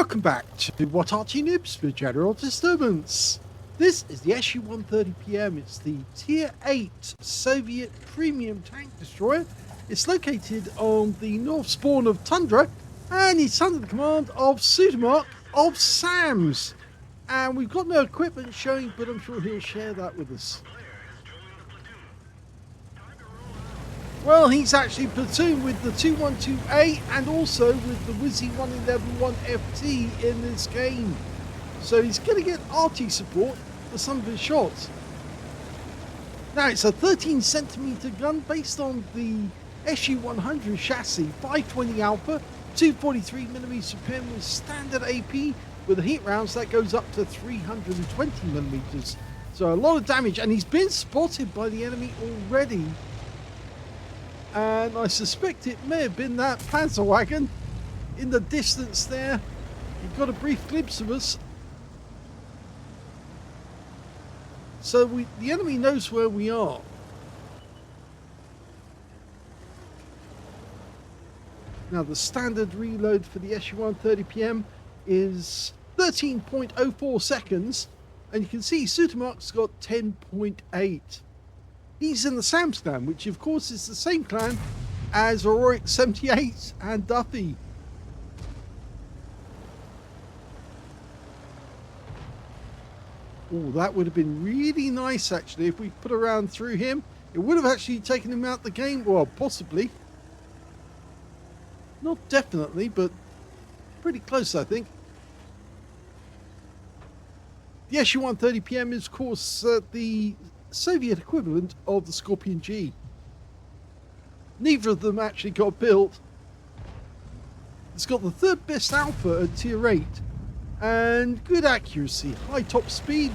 Welcome back to What Arty Noobs for General Disturbance. This is the SU-130PM. It's the Tier 8 Soviet premium tank destroyer. It's located on the north spawn of Tundra, and it's under the command of ceutermark of SAMS. And we've got no equipment showing, but I'm sure he'll share that with us. Well, he's actually platooned with the 212A and also with the Wizzy 111-1FT in this game. So he's going to get Arty support for some of his shots. Now, it's a 13cm gun based on the SU-100 chassis, 520 Alpha, 243mm pen with standard AP with the heat rounds that goes up to 320mm. So a lot of damage, and he's been spotted by the enemy already. And I suspect it may have been that panzer wagon in the distance there. He got a brief glimpse of us. So the enemy knows where we are. Now the standard reload for the SU-130PM is 13.04 seconds. And you can see ceutermark's got 10.8. He's in the SAMS clan, which of course is the same clan as Auric 78 and Duffy. Oh, that would have been really nice actually if we put a round through him. It would have actually taken him out the game. Well, possibly. Not definitely, but pretty close, I think. The SU-130PM is, of course, the Soviet equivalent of the Scorpion G. Neither of them actually got built. It's got the third best alpha at tier 8 and good accuracy, high top speed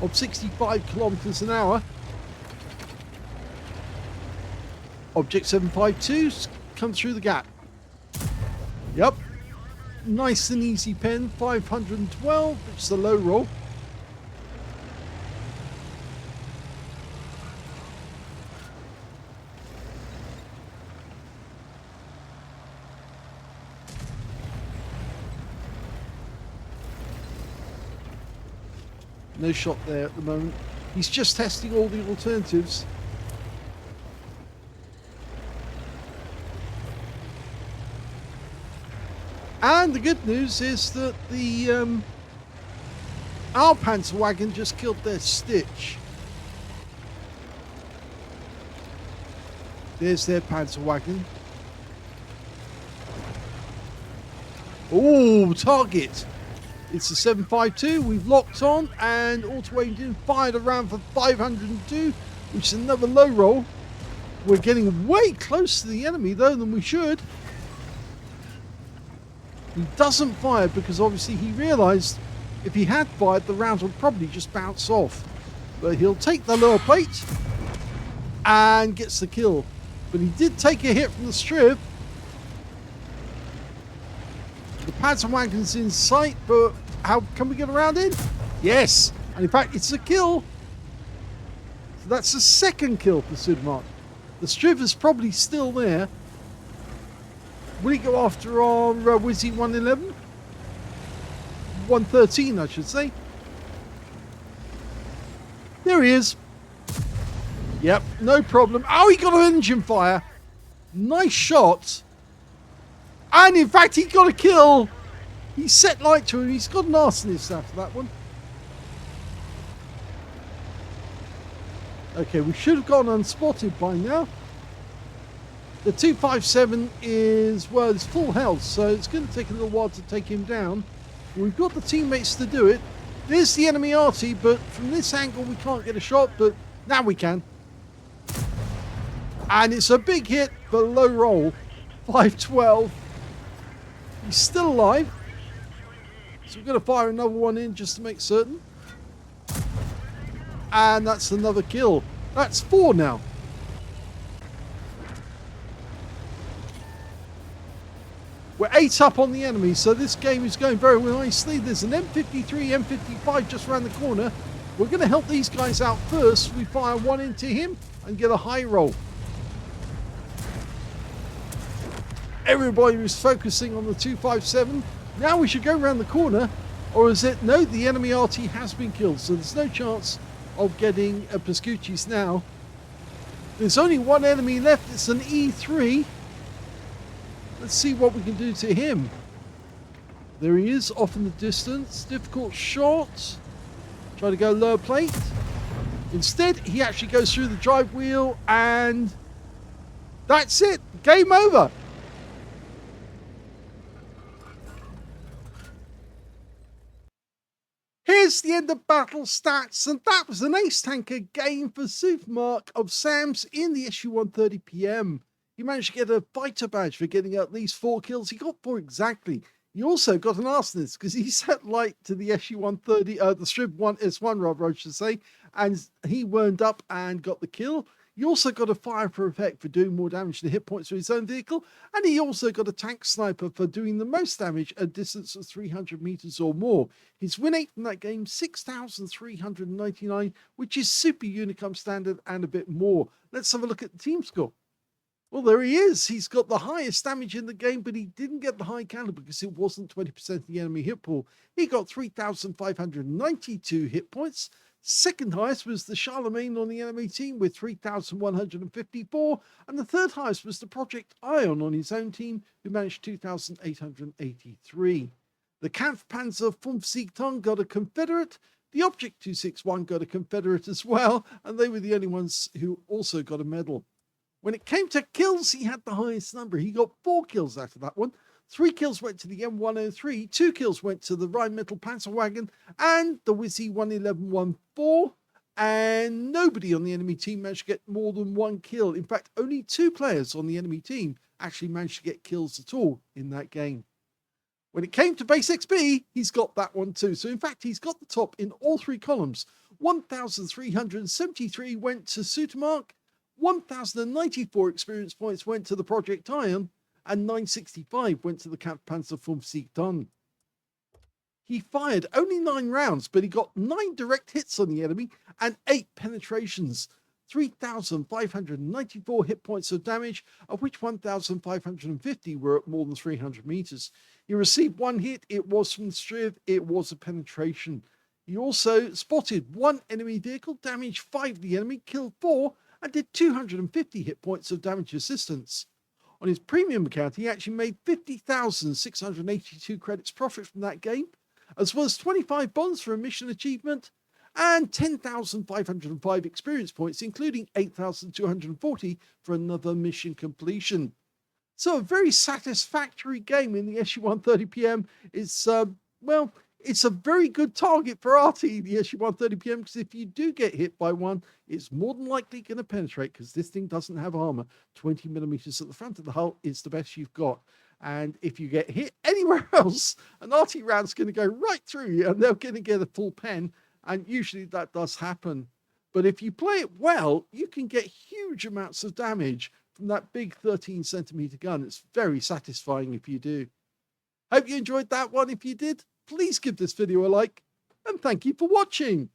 of 65 kilometers an hour. Object 752 come through the gap. Yep, nice and easy pen, 512, which is a low roll. No shot there at the moment. He's just testing all the alternatives. And the good news is that the our panzer wagon just killed their Stitch. There's their panzer wagon. Oh, target! It's the 752, we've locked on and auto-aimed in, fired around for 502, which is another low roll. We're getting way close to the enemy though than we should. He doesn't fire because obviously he realised if he had fired the round would probably just bounce off. But he'll take the lower plate and gets the kill. But he did take a hit from the strip. The panzer wagon's in sight, but how can we get around it? Yes, and in fact it's a kill. So that's the second kill for ceutermark. The strip is probably still there. Will he go after our Wizzy 111? 113 I should say. There he is. Yep, no problem. Oh, he got an engine fire. Nice shot. And in fact, he got a kill. He set light to him. He's got an arsonist after that one. Okay, we should have gone unspotted by now. The 257 is, well, it's full health, so it's going to take a little while to take him down. We've got the teammates to do it. There's the enemy Arty, but from this angle we can't get a shot, but now we can. And it's a big hit, but a low roll. 512. He's still alive. So we're going to fire another one in just to make certain. And that's another kill. That's 4 now. We're 8 up on the enemy, so this game is going very nicely. There's an M53, M55 just around the corner. We're going to help these guys out first. We fire one into him and get a high roll. Everybody was focusing on the 257. Now we should go around the corner, or is it? No, the enemy Arty has been killed, so there's no chance of getting a Pascucci's now. There's only one enemy left. It's an E3. Let's see what we can do to him. There he is, off in the distance. Difficult shot. Try to go lower plate. Instead, he actually goes through the drive wheel, and that's it. Game over. Here's the end of battle stats, and that was an ace tanker game for ceutermark of SAMS in the SU-130PM. He managed to get a fighter badge for getting at least 4 kills. He got 4 exactly. He also got an Aslains because he set light to the SU-130, the Strib 1S1 rather, I should say, and he wound up and got the kill. He also got a fire for effect for doing more damage to hit points with his own vehicle, and he also got a tank sniper for doing the most damage at a distance of 300 meters or more. His win rate from that game, 6,399, which is super Unicum standard and a bit more. Let's have a look at the team score. Well, there he is. He's got the highest damage in the game, but he didn't get the high caliber because it wasn't 20% of the enemy hit pool. He got 3,592 hit points. Second highest was the Charlemagne on the enemy team with 3,154, and the third highest was the Project Ion on his own team, who managed 2,883. The Kampfpanzer 5 Siegton got a Confederate. The Object 261 got a Confederate as well, and they were the only ones who also got a medal. When it came to kills, he had the highest number. He got 4 kills out of that one. 3 kills went to the M103, 2 kills went to the Rheinmetall Panzerwagen and the Wizzy 11114, and nobody on the enemy team managed to get more than 1 kill. In fact, only 2 players on the enemy team actually managed to get kills at all in that game. When it came to base XP, he's got that one too. So in fact, he's got the top in all 3 columns. 1,373 went to ceutermark, 1,094 experience points went to the Project Ion, and 965 went to the Kampfpanzer 5 Siegton. He fired only 9 rounds, but he got 9 direct hits on the enemy and 8 penetrations. 3,594 hit points of damage, of which 1,550 were at more than 300 meters. He received 1 hit. It was from the Striv. It was a penetration. He also spotted 1 enemy vehicle, damaged 5 of the enemy, killed 4, and did 250 hit points of damage assistance. On his premium account, he actually made 50,682 credits profit from that game, as well as 25 bonds for a mission achievement, and 10,505 experience points, including 8,240 for another mission completion. So a very satisfactory game in the SU-130PM. It's, well, it's a very good target for Arty, the SU-130PM, because if you do get hit by one, it's more than likely going to penetrate because this thing doesn't have armor. 20 millimeters at the front of the hull is the best you've got. And if you get hit anywhere else, an Arty round's going to go right through you and they're going to get a full pen. And usually that does happen. But if you play it well, you can get huge amounts of damage from that big 13 centimeter gun. It's very satisfying if you do. Hope you enjoyed that one. If you did, please give this video a like, and thank you for watching.